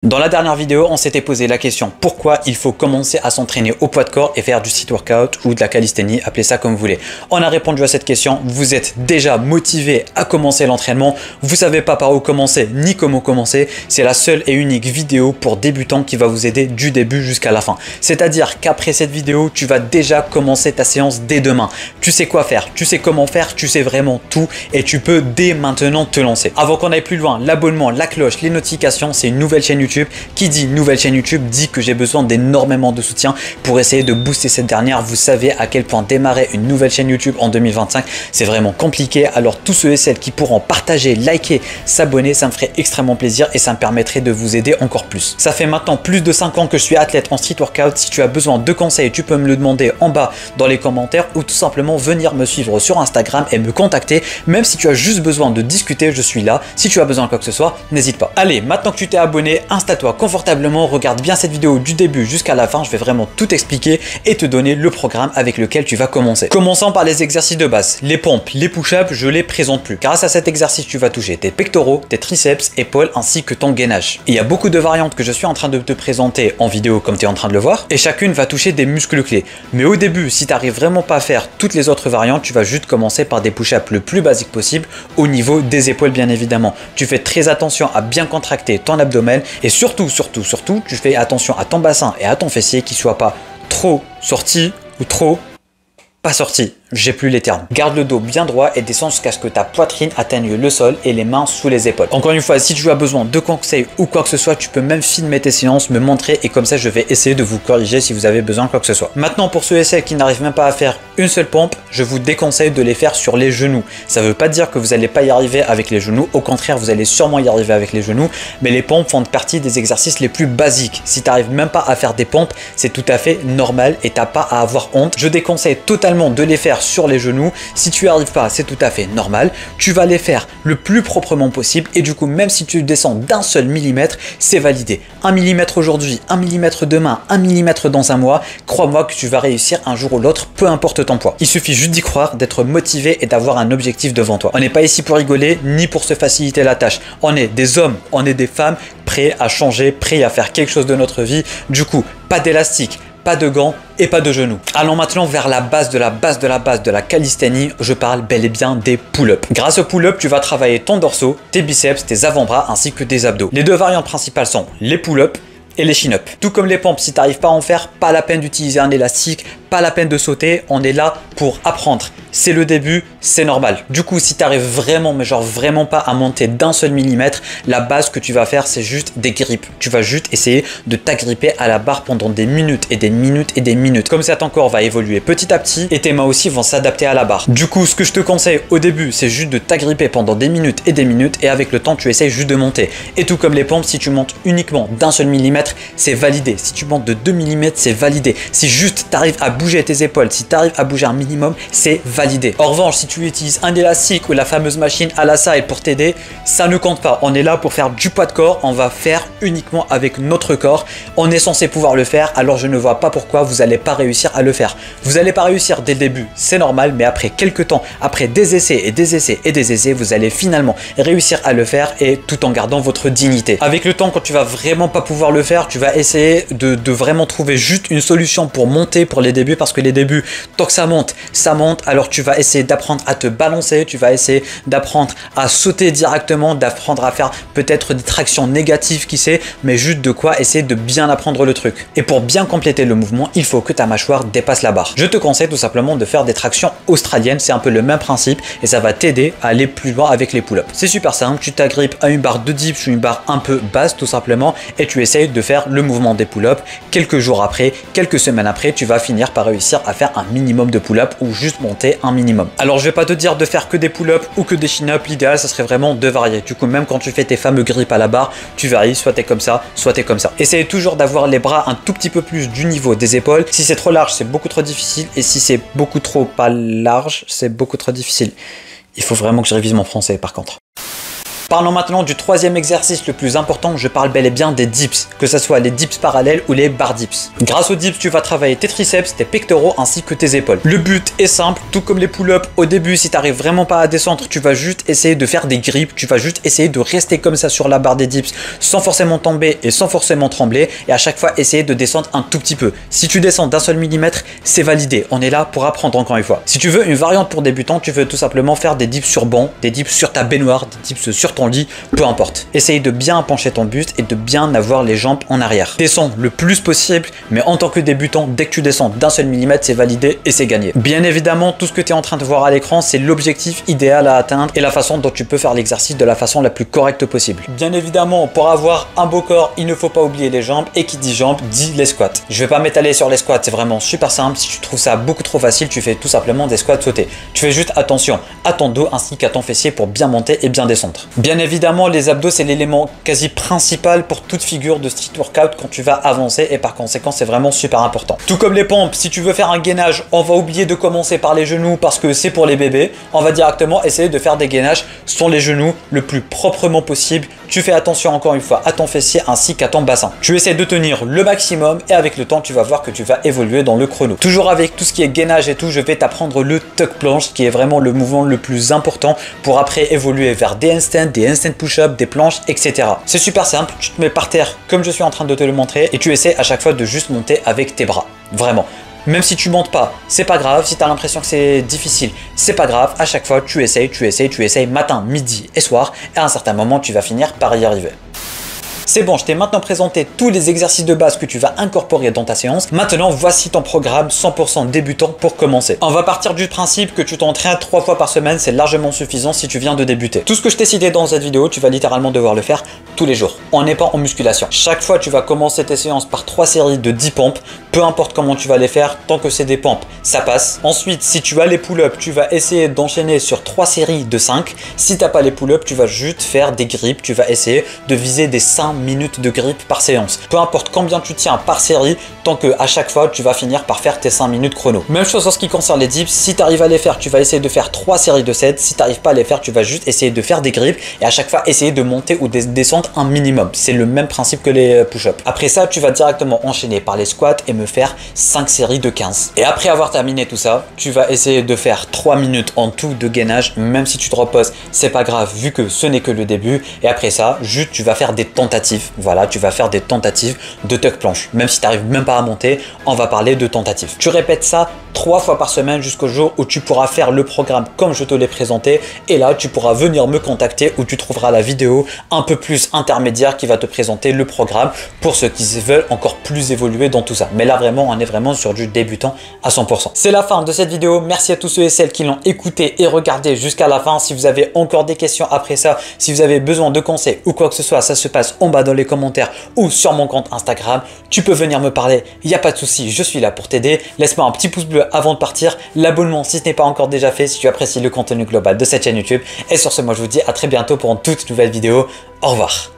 Dans la dernière vidéo, on s'était posé la question pourquoi il faut commencer à s'entraîner au poids de corps et faire du street workout ou de la calisthénie, appelez ça comme vous voulez. On a répondu à cette question, vous êtes déjà motivé à commencer l'entraînement, vous savez pas par où commencer ni comment commencer, c'est la seule et unique vidéo pour débutants qui va vous aider du début jusqu'à la fin. C'est-à-dire qu'après cette vidéo, tu vas déjà commencer ta séance dès demain. Tu sais quoi faire, tu sais comment faire, tu sais vraiment tout et tu peux dès maintenant te lancer. Avant qu'on aille plus loin, l'abonnement, la cloche, les notifications, c'est une nouvelle chaîne YouTube. Qui dit nouvelle chaîne YouTube dit que j'ai besoin d'énormément de soutien pour essayer de booster cette dernière. Vous savez à quel point démarrer une nouvelle chaîne YouTube en 2025 c'est vraiment compliqué. Alors tous ceux et celles qui pourront partager, liker, s'abonner, ça me ferait extrêmement plaisir et ça me permettrait de vous aider encore plus. Ça fait maintenant plus de 5 ans que je suis athlète en street workout. Si tu as besoin de conseils, tu peux me le demander en bas dans les commentaires ou tout simplement venir me suivre sur Instagram et me contacter. Même si tu as juste besoin de discuter, je suis là. Si tu as besoin de quoi que ce soit, n'hésite pas. Allez, maintenant que tu t'es abonné, installe-toi confortablement, regarde bien cette vidéo du début jusqu'à la fin, je vais vraiment tout expliquer et te donner le programme avec lequel tu vas commencer. Commençons par les exercices de base. Les pompes, les push-ups, je les présente plus. Grâce à cet exercice, tu vas toucher tes pectoraux, tes triceps, épaules ainsi que ton gainage. Il y a beaucoup de variantes que je suis en train de te présenter en vidéo comme tu es en train de le voir et chacune va toucher des muscles clés. Mais au début, si tu n'arrives vraiment pas à faire toutes les autres variantes, tu vas juste commencer par des push-ups le plus basique possible au niveau des épaules bien évidemment. Tu fais très attention à bien contracter ton abdomen et surtout, tu fais attention à ton bassin et à ton fessier qui ne soit pas trop sorti ou trop pas sorti. J'ai plus les termes. Garde le dos bien droit et descends jusqu'à ce que ta poitrine atteigne le sol et les mains sous les épaules. Encore une fois, si tu as besoin de conseils ou quoi que ce soit, tu peux même filmer tes séances, me montrer et comme ça je vais essayer de vous corriger si vous avez besoin de quoi que ce soit. Maintenant, pour ceux et celles qui n'arrivent même pas à faire une seule pompe, je vous déconseille de les faire sur les genoux. Ça ne veut pas dire que vous n'allez pas y arriver avec les genoux. Au contraire, vous allez sûrement y arriver avec les genoux. Mais les pompes font partie des exercices les plus basiques. Si tu n'arrives même pas à faire des pompes, c'est tout à fait normal et tu n'as pas à avoir honte. Je déconseille totalement de les faire sur les genoux. Si tu n'y arrives pas, c'est tout à fait normal. Tu vas les faire le plus proprement possible et du coup, même si tu descends d'un seul millimètre, c'est validé. 1 mm aujourd'hui, 1 mm demain, 1 mm dans un mois, crois-moi que tu vas réussir un jour ou l'autre, peu importe ton poids. Il suffit juste d'y croire, d'être motivé et d'avoir un objectif devant toi. On n'est pas ici pour rigoler ni pour se faciliter la tâche. On est des hommes, on est des femmes prêts à changer, prêts à faire quelque chose de notre vie. Du coup, pas d'élastique, pas de gants et pas de genoux. Allons maintenant vers la base de la calisthénie. Je parle bel et bien des pull-ups. Grâce aux pull-ups, tu vas travailler ton dorso, tes biceps, tes avant-bras ainsi que tes abdos. Les deux variantes principales sont les pull-ups et les chin-ups. Tout comme les pompes, si tu n'arrives pas à en faire, pas la peine d'utiliser un élastique, pas la peine de sauter, on est là pour apprendre. C'est le début, c'est normal. Du coup, si tu arrives vraiment, mais genre vraiment pas à monter d'un seul millimètre, la base que tu vas faire, c'est juste des grippes. Tu vas juste essayer de t'agripper à la barre pendant des minutes et des minutes et des minutes. Comme ça, ton corps va évoluer petit à petit et tes mains aussi vont s'adapter à la barre. Du coup, ce que je te conseille au début, c'est juste de t'agripper pendant des minutes et avec le temps, tu essayes juste de monter. Et tout comme les pompes, si tu montes uniquement d'un seul millimètre, c'est validé. Si tu montes de 2 mm, c'est validé. Si juste tu arrives à bouger tes épaules, si tu arrives à bouger un minimum, c'est validé. En revanche, si tu utilises un élastique ou la fameuse machine à la side pour t'aider, ça ne compte pas. On est là pour faire du poids de corps, on va faire uniquement avec notre corps. On est censé pouvoir le faire, alors je ne vois pas pourquoi vous n'allez pas réussir à le faire. Vous n'allez pas réussir dès le début, c'est normal, mais après quelques temps, après des essais et des essais et des essais, vous allez finalement réussir à le faire et tout en gardant votre dignité. Avec le temps, quand tu vas vraiment pas pouvoir le faire, tu vas essayer de vraiment trouver juste une solution pour monter pour les débuts, parce que les débuts, tant que ça monte, alors tu vas essayer d'apprendre à te balancer, tu vas essayer d'apprendre à sauter directement, d'apprendre à faire peut-être des tractions négatives, qui sait, mais juste de quoi essayer de bien apprendre le truc. Et pour bien compléter le mouvement, il faut que ta mâchoire dépasse la barre. Je te conseille tout simplement de faire des tractions australiennes, c'est un peu le même principe et ça va t'aider à aller plus loin avec les pull-ups. C'est super simple, tu t'agrippes à une barre de dips ou une barre un peu basse tout simplement et tu essayes de faire le mouvement des pull-ups. Quelques jours après, quelques semaines après, tu vas finir par réussir à faire un minimum de pull-ups ou juste monter un minimum. Alors je vais pas te dire de faire que des pull-ups ou que des chin-ups, l'idéal ça serait vraiment de varier. Du coup, même quand tu fais tes fameux grips à la barre, tu varies, soit t'es comme ça, soit t'es comme ça. Essaye toujours d'avoir les bras un tout petit peu plus du niveau des épaules. Si c'est trop large, c'est beaucoup trop difficile et si c'est beaucoup trop pas large, c'est beaucoup trop difficile. Il faut vraiment que je révise mon français par contre. Parlons maintenant du troisième exercice le plus important, je parle bel et bien des dips, que ce soit les dips parallèles ou les bar dips. Grâce aux dips, tu vas travailler tes triceps, tes pectoraux ainsi que tes épaules. Le but est simple, tout comme les pull-ups, au début si tu n'arrives vraiment pas à descendre, tu vas juste essayer de faire des grips, tu vas juste essayer de rester comme ça sur la barre des dips sans forcément tomber et sans forcément trembler et à chaque fois essayer de descendre un tout petit peu. Si tu descends d'un seul millimètre, c'est validé, on est là pour apprendre encore une fois. Si tu veux une variante pour débutants, tu veux tout simplement faire des dips sur banc, des dips sur ta baignoire, des dips sur ton lit, peu importe. Essaye de bien pencher ton buste et de bien avoir les jambes en arrière. Descends le plus possible, mais en tant que débutant, dès que tu descends d'un seul millimètre, c'est validé et c'est gagné. Bien évidemment, tout ce que tu es en train de voir à l'écran, c'est l'objectif idéal à atteindre et la façon dont tu peux faire l'exercice de la façon la plus correcte possible. Bien évidemment, pour avoir un beau corps, il ne faut pas oublier les jambes et qui dit jambes, dit les squats. Je vais pas m'étaler sur les squats, c'est vraiment super simple. Si tu trouves ça beaucoup trop facile, tu fais tout simplement des squats sautés. Tu fais juste attention à ton dos ainsi qu'à ton fessier pour bien monter et bien descendre. Bien évidemment, les abdos, c'est l'élément quasi principal pour toute figure de street workout quand tu vas avancer et par conséquent, c'est vraiment super important. Tout comme les pompes, si tu veux faire un gainage, on va oublier de commencer par les genoux parce que c'est pour les bébés. On va directement essayer de faire des gainages sur les genoux le plus proprement possible. Tu fais attention encore une fois à ton fessier ainsi qu'à ton bassin. Tu essaies de tenir le maximum et avec le temps, tu vas voir que tu vas évoluer dans le chrono. Toujours avec tout ce qui est gainage et tout, je vais t'apprendre le tuck planche qui est vraiment le mouvement le plus important pour après évoluer vers des handstand push-up, des planches, etc. C'est super simple, tu te mets par terre comme je suis en train de te le montrer et tu essaies à chaque fois de juste monter avec tes bras. Vraiment. Même si tu montes pas, c'est pas grave. Si tu as l'impression que c'est difficile, c'est pas grave. À chaque fois, tu essayes matin, midi et soir. Et à un certain moment, tu vas finir par y arriver. C'est bon, je t'ai maintenant présenté tous les exercices de base que tu vas incorporer dans ta séance. Maintenant, voici ton programme 100% débutant pour commencer. On va partir du principe que tu t'entraînes 3 fois par semaine, c'est largement suffisant si tu viens de débuter. Tout ce que je t'ai cité dans cette vidéo, tu vas littéralement devoir le faire tous les jours. On n'est pas en musculation. Chaque fois, tu vas commencer tes séances par 3 séries de 10 pompes. Peu importe comment tu vas les faire, tant que c'est des pompes, ça passe. Ensuite, si tu as les pull-ups, tu vas essayer d'enchaîner sur 3 séries de 5. Si tu n'as pas les pull-ups, tu vas juste faire des grips. Tu vas essayer de viser des 5 minutes de grip par séance. Peu importe combien tu tiens par série, tant que à chaque fois tu vas finir par faire tes 5 minutes chrono. Même chose en ce qui concerne les dips, si tu arrives à les faire, tu vas essayer de faire 3 séries de 7. Si tu n'arrives pas à les faire, tu vas juste essayer de faire des grips et à chaque fois essayer de monter ou de descendre un minimum. C'est le même principe que les push-ups. Après ça, tu vas directement enchaîner par les squats et me faire 5 séries de 15. Et après avoir terminé tout ça, tu vas essayer de faire 3 minutes en tout de gainage, même si tu te reposes, c'est pas grave vu que ce n'est que le début. Et après ça, juste tu vas faire des tentatives. Voilà, tu vas faire des tentatives de tuck planche. Même si tu n'arrives même pas à monter, on va parler de tentatives. Tu répètes ça 3 fois par semaine jusqu'au jour où tu pourras faire le programme comme je te l'ai présenté. Et là, tu pourras venir me contacter où tu trouveras la vidéo un peu plus intermédiaire qui va te présenter le programme pour ceux qui veulent encore plus évoluer dans tout ça. Mais là, vraiment, on est vraiment sur du débutant à 100%. C'est la fin de cette vidéo. Merci à tous ceux et celles qui l'ont écouté et regardé jusqu'à la fin. Si vous avez encore des questions après ça, si vous avez besoin de conseils ou quoi que ce soit, ça se passe en bas dans les commentaires ou sur mon compte Instagram. Tu peux venir me parler, il n'y a pas de souci, je suis là pour t'aider. Laisse-moi un petit pouce bleu avant de partir, l'abonnement si ce n'est pas encore déjà fait, si tu apprécies le contenu global de cette chaîne YouTube. Et sur ce, moi je vous dis à très bientôt pour une toute nouvelle vidéo. Au revoir.